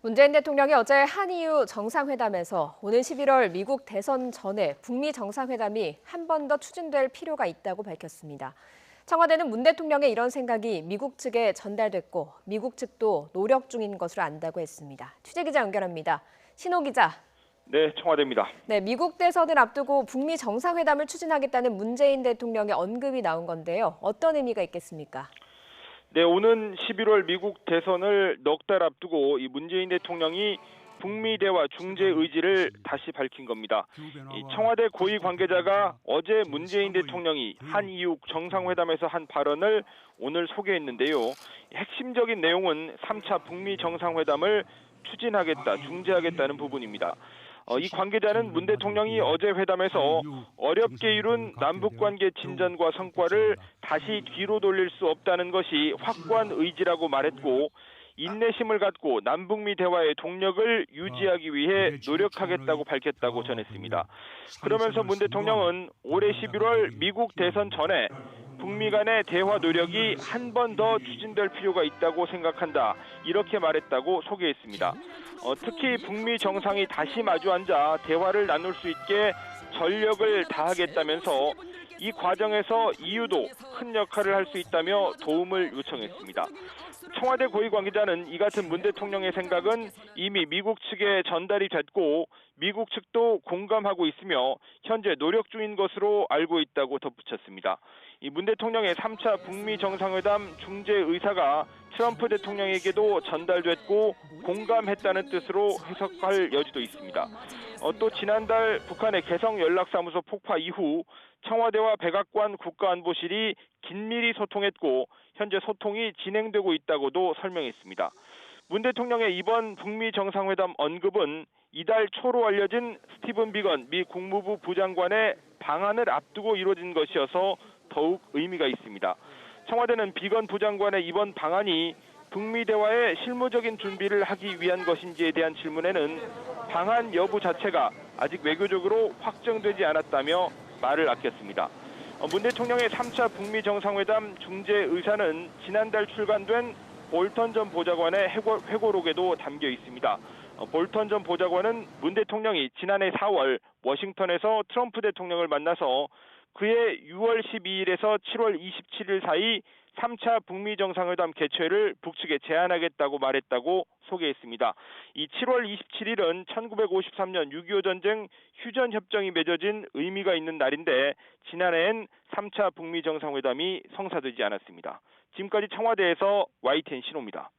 문재인 대통령이 어제 한이유 정상회담에서 오는 11월 미국 대선 전에 북미 정상회담이 한 번 더 추진될 필요가 있다고 밝혔습니다. 청와대는 문 대통령의 이런 생각이 미국 측에 전달됐고 미국 측도 노력 중인 것으로 안다고 했습니다. 취재기자 연결합니다. 신호 기자. 네, 청와대입니다. 네, 미국 대선을 앞두고 북미 정상회담을 추진하겠다는 문재인 대통령의 언급이 나온 건데요. 어떤 의미가 있겠습니까? 네, 오는 11월 미국 대선을 넉 달 앞두고 이 문재인 대통령이 북미 대화 중재 의지를 다시 밝힌 겁니다. 이 청와대 고위 관계자가 어제 문재인 대통령이 한이유 정상회담에서 한 발언을 오늘 소개했는데요. 핵심적인 내용은 3차 북미 정상회담을 추진하겠다, 중재하겠다는 부분입니다. 이 관계자는 문 대통령이 어제 회담에서 어렵게 이룬 남북관계 진전과 성과를 다시 뒤로 돌릴 수 없다는 것이 확고한 의지라고 말했고, 인내심을 갖고 남북미 대화의 동력을 유지하기 위해 노력하겠다고 밝혔다고 전했습니다. 그러면서 문 대통령은 올해 11월 미국 대선 전에 북미 간의 대화 노력이 한 번 더 추진될 필요가 있다고 생각한다, 이렇게 말했다고 소개했습니다. 특히 북미 정상이 다시 마주 앉아 대화를 나눌 수 있게 전력을 다하겠다면서 이 과정에서 EU도 큰 역할을 할 수 있다며 도움을 요청했습니다. 청와대 고위 관계자는 이 같은 문 대통령의 생각은 이미 미국 측에 전달이 됐고 미국 측도 공감하고 있으며 현재 노력 중인 것으로 알고 있다고 덧붙였습니다. 이 문 대통령의 3차 북미 정상회담 중재 의사가 트럼프 대통령에게도 전달됐고 공감했다는 뜻으로 해석할 여지도 있습니다. 또 지난달 북한의 개성 연락사무소 폭파 이후 청와대와 백악관 국가안보실이 긴밀히 소통했고 현재 소통이 진행되고 있다고도 설명했습니다. 문 대통령의 이번 북미 정상회담 언급은 이달 초로 알려진 스티븐 비건 미 국무부 부장관의 방한을 앞두고 이루어진 것이어서 더욱 의미가 있습니다. 청와대는 비건 부장관의 이번 방한이 북미 대화의 실무적인 준비를 하기 위한 것인지에 대한 질문에는 방한 여부 자체가 아직 외교적으로 확정되지 않았다며 말을 아꼈습니다. 문 대통령의 3차 북미 정상회담 중재 의사는 지난달 출간된 볼턴 전 보좌관의 회고록에도 담겨 있습니다. 볼턴 전 보좌관은 문 대통령이 지난해 4월 워싱턴에서 트럼프 대통령을 만나서 그해 6월 12일에서 7월 27일 사이 3차 북미 정상회담 개최를 북측에 제안하겠다고 말했다고 소개했습니다. 이 7월 27일은 1953년 6.25 전쟁 휴전 협정이 맺어진 의미가 있는 날인데 지난해엔 3차 북미 정상회담이 성사되지 않았습니다. 지금까지 청와대에서 YTN 신호입니다.